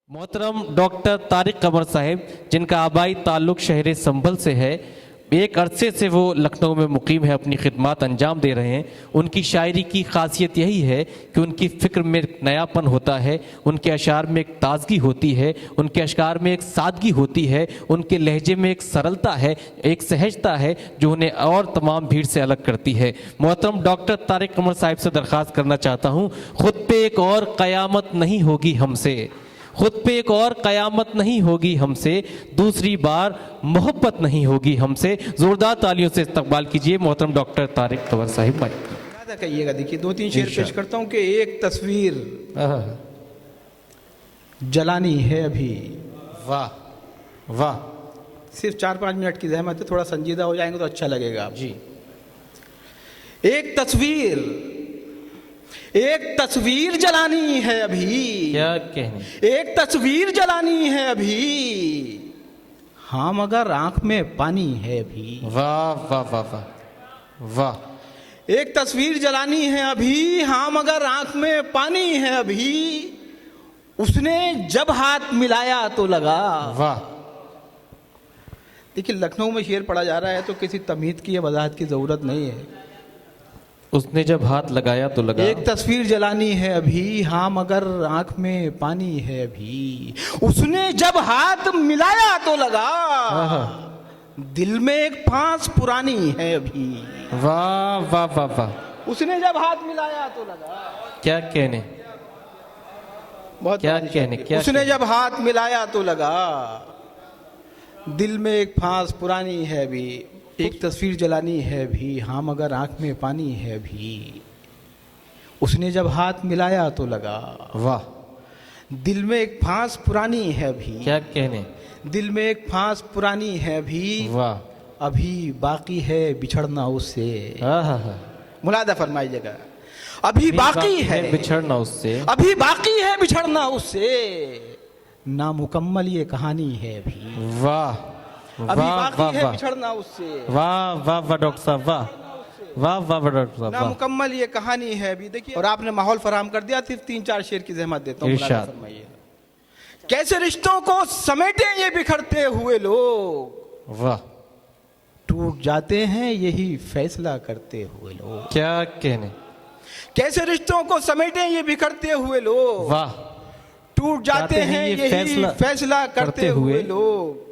मोहतरम डॉक्टर तारिक कमर साहब, जिनका आबाई ताल्लुक शहर संभल से है, एक अरसे से वो लखनऊ में मुकीम है, अपनी खिदमत अंजाम दे रहे हैं। उनकी शायरी की खासियत यही है कि उनकी फ़िक्र में एक नयापन होता है, उनके अशार में एक ताजगी होती है, उनके अशकार में एक सादगी होती है, उनके लहजे में एक सरलता है, एक सहजता है जो उन्हें और तमाम भीड़ से अलग करती है। मोहतरम डॉक्टर तारिक कमर साहब से दरख्वास्त करना चाहता हूँ, खुद पे एक और क़यामत नहीं होगी हमसे, खुद पे एक और क़यामत नहीं होगी हमसे, दूसरी बार मोहब्बत नहीं होगी हमसे। जोरदार तालियों से इस्तकबाल कीजिए मोहतरम डॉक्टर तारिक कमर साहिब भाई। याद कहिएगा, देखिए दो तीन शेर पेश करता हूँ कि एक तस्वीर जलानी है अभी। वाह वाह, सिर्फ 4-5 मिनट की जहमत है, थोड़ा संजीदा हो जाएंगे तो अच्छा लगेगा जी। एक तस्वीर जलानी है अभी, क्या कहने, एक तस्वीर जलानी है अभी, हाँ मगर आंख में पानी है अभी। वाह वाह वाह वाह वाह। एक तस्वीर जलानी है अभी, हाँ मगर आंख में पानी है अभी, उसने जब हाथ मिलाया तो लगा। वाह। देखिए लखनऊ में शेर पढ़ा जा रहा है तो किसी तमीज़ की या वजाहत की ज़रूरत नहीं है। उसने जब हाथ लगाया तो लगा। एक तस्वीर जलानी है अभी, हाँ मगर आंख में पानी है अभी, उसने जब हाथ मिलाया तो लगा, दिल में एक फांस पुरानी है अभी। वाह वाह वाह वाह। उसने जब हाथ मिलाया तो लगा, क्या कहने, बहुत क्या कहने, क्या उसने कहने? जब हाथ मिलाया तो लगा, दिल में एक फांस पुरानी है अभी। एक तस्वीर जलानी है भी, हाँ मगर आंख में पानी है भी, उसने जब हाथ मिलाया तो लगा। वाह। दिल में एक फांस पुरानी है भी, क्या कहने, दिल में एक फांस पुरानी है भी, वाह। अभी बाकी है बिछड़ना उससे। हाँ, मुलादा फरमाइएगा, अभी बाकी है बिछड़ना उससे, अभी बाकी है बिछड़ना उससे, नामुकम्मल ये कहानी है अभी। वाह अभी वाह बाकी वाह है वाह बिछड़ना उससे, वाह वाह वाह डॉक्टर साहब, वाह वाह वाह वाह डॉक्टर साहब, वाह। नामुकम्मल ये कहानी है अभी। देखिए, और आपने माहौल फराहम कर दिया, सिर्फ 3-4 शेर की जहमत देता हूँ। इरशाद। कैसे रिश्तों को समेटे ये बिखरते हुए लोग, वाह। टूट जाते हैं यही फैसला करते हुए लोग। क्या कहने, कैसे रिश्तों को समेटे ये बिखरते हुए लोग, वाह। टूट जाते हैं यही फैसला करते हुए लोग।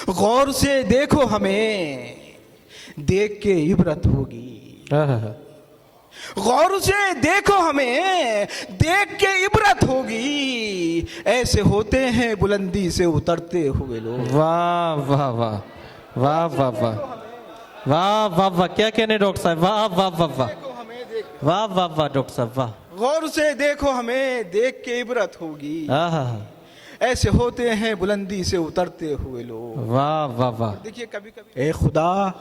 गौर से देखो हमें, देख के इबरत होगी। गौर से देखो हमें, देख के इबरत होगी, ऐसे होते हैं बुलंदी से उतरते हुए लोग। वाह वाह वाह वाह वाह वाह वाह वाह वाह। क्या कहने डॉक्टर साहब, वाह वाह वाह वाह वाह वाह वाह डॉक्टर साहब, वाह। गौर से देखो हमें, देख के इबरत होगी, हाँ, ऐसे होते हैं बुलंदी से उतरते हुए लोग। वाह वाह वाह। देखिए कभी कभी, ए खुदा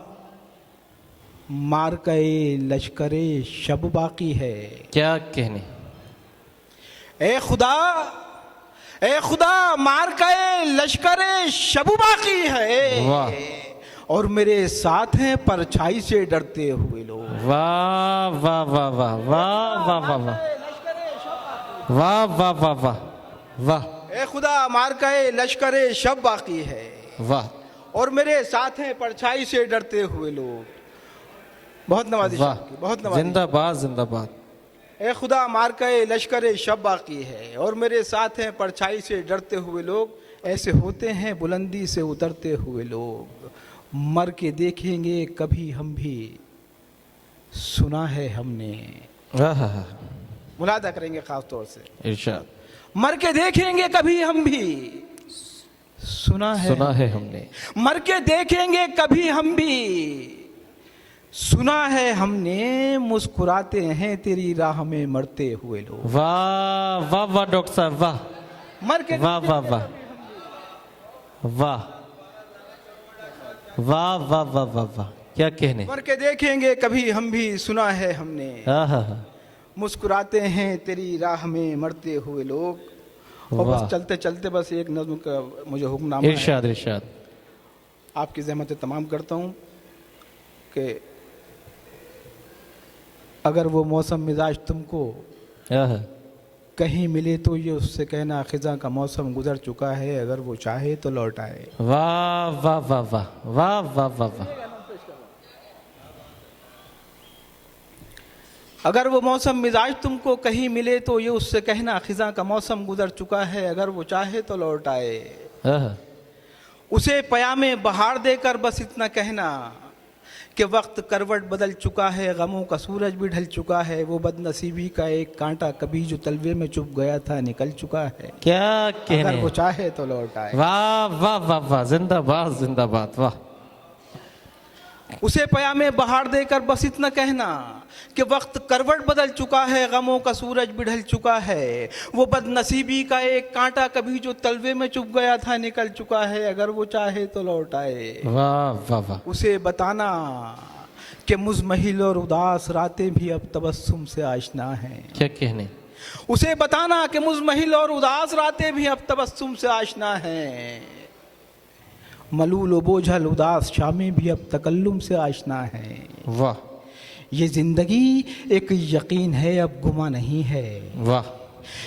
मार के लश्करे शब बाकी है। क्या कहने, ए खुदा मार के लश्करे शब बाकी है। वाह। और मेरे साथ हैं परछाई से डरते हुए लोग। वाह वाह वाह वाह वाह वाह वाह वाह वाह वाह वाह वाह वाह। ए खुदा मार के लश्करे शब बाकी है, वाह। और मेरे साथ हैं परछाई से डरते हुए लोग। बहुत नवाज़िश वाह, आपकी, बहुत नवाज़िश। जिंदाबाद जिंदाबाद। ए खुदा मार के लश्करे शब बाकी है, और मेरे साथ हैं परछाई से डरते हुए लोग, ऐसे होते हैं बुलंदी से उतरते हुए लोग। मर के देखेंगे कभी हम भी, सुना है हमने। मुलादा करेंगे खास तौर से, इरशाद। मर के देखेंगे कभी हम भी, सुना है हमने। मर के देखेंगे कभी हम भी, सुना है हमने, मुस्कुराते हैं तेरी राह में मरते हुए लोग। वाह वाह वाह डॉक्टर साहब, वाह। मर के वाह वाह वाह वाह वाह वाह वाह वाह वाह। क्या कहने, मर के देखेंगे कभी हम भी, सुना है हमने, मुस्कुराते हैं तेरी राह में मरते हुए लोग। और बस चलते चलते बस एक नज़्म का मुझे हुक्मनामा है, इरशाद इरशाद। आपकी ज़हमतें तमाम करता हूँ कि अगर वो मौसम मिजाज तुमको कहीं मिले तो ये उससे कहना खिजा का मौसम गुजर चुका है, अगर वो चाहे तो लौट आए। वाह वाह वाह वाह वाह वाह वाह वाह। अगर वो मौसम मिजाज तुमको कहीं मिले तो ये उससे कहना खिजा का मौसम गुजर चुका है, अगर वो चाहे तो लौट आए। हाँ। उसे पयामे बहार देकर बस इतना कहना कि वक्त करवट बदल चुका है, गमों का सूरज भी ढल चुका है, वो बदनसीबी का एक कांटा कभी जो तलवे में चुप गया था निकल चुका है। क्या कहने, अगर वो चाहे तो लौट आए। वाह वाह वाह वाह, जिंदाबाद जिंदाबाद, वाह। उसे पयामे बहार देकर बस इतना कहना कि वक्त करवट बदल चुका है, गमों का सूरज भी ढल चुका है, वो बदनसीबी का एक कांटा कभी जो तलवे में चुप गया था निकल चुका है, अगर वो चाहे तो लौट आए। वाह वाह वाह। उसे बताना कि मुज़महिल और उदास रातें भी अब तबस्सुम से आशना हैं। क्या कहने, उसे बताना कि मुज़महिल और उदास रातें भी अब तबस्सुम से आशना हैं। मलूल व बोझल उदास शामें भी अब तकल्लुम से आशना हैं। वाह। ये जिंदगी एक यकीन है, अब गुमा नहीं है। वाह।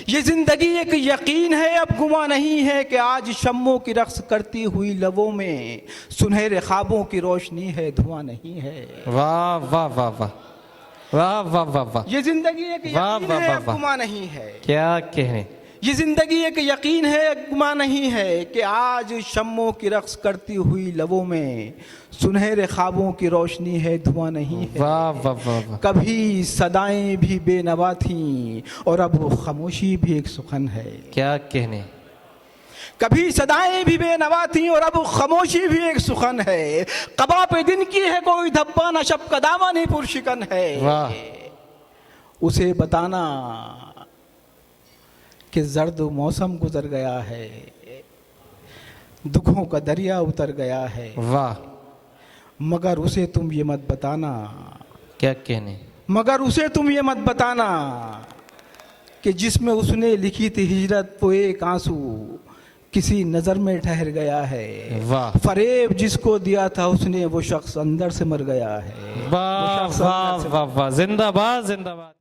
ये जिंदगी एक यकीन है, अब गुमा नहीं है कि आज शम्मों की रक्स करती हुई लबों में सुनहरे ख्वाबों की रोशनी है, धुआं नहीं है। वाह वाह वाह वाह वाह वाह वाह वाह। ये जिंदगी एक यकीन है, अब गुमा नहीं है। क्या कहने, ये जिंदगी एक यकीन है, गुमा नहीं है कि आज शम्मों की रक्स करती हुई लबों में सुनहरे ख्वाबों की रोशनी है, धुआं नहीं है। वाह वाह वाह वाह। कभी सदाएं भी बेनवा थीं और अब वो खामोशी भी एक सुखन है। क्या कहने, कभी सदाएं भी बेनवा थीं और अब खामोशी भी एक सुखन है। कबा पे दिन की है कोई धब्बा न शब का दामन ही पुरशिकन है। वाह। उसे बताना कि जर्द मौसम गुजर गया है, दुखों का दरिया उतर गया है। वाह। मगर उसे तुम ये मत बताना, क्या कहने, मगर उसे तुम ये मत बताना कि जिसमें उसने लिखी थी हिजरत वो एक आंसू किसी नजर में ठहर गया है। वाह। फरेब जिसको दिया था उसने वो शख्स अंदर से मर गया है। वाह वाह वाह वाह, जिंदाबाद जिंदाबाद।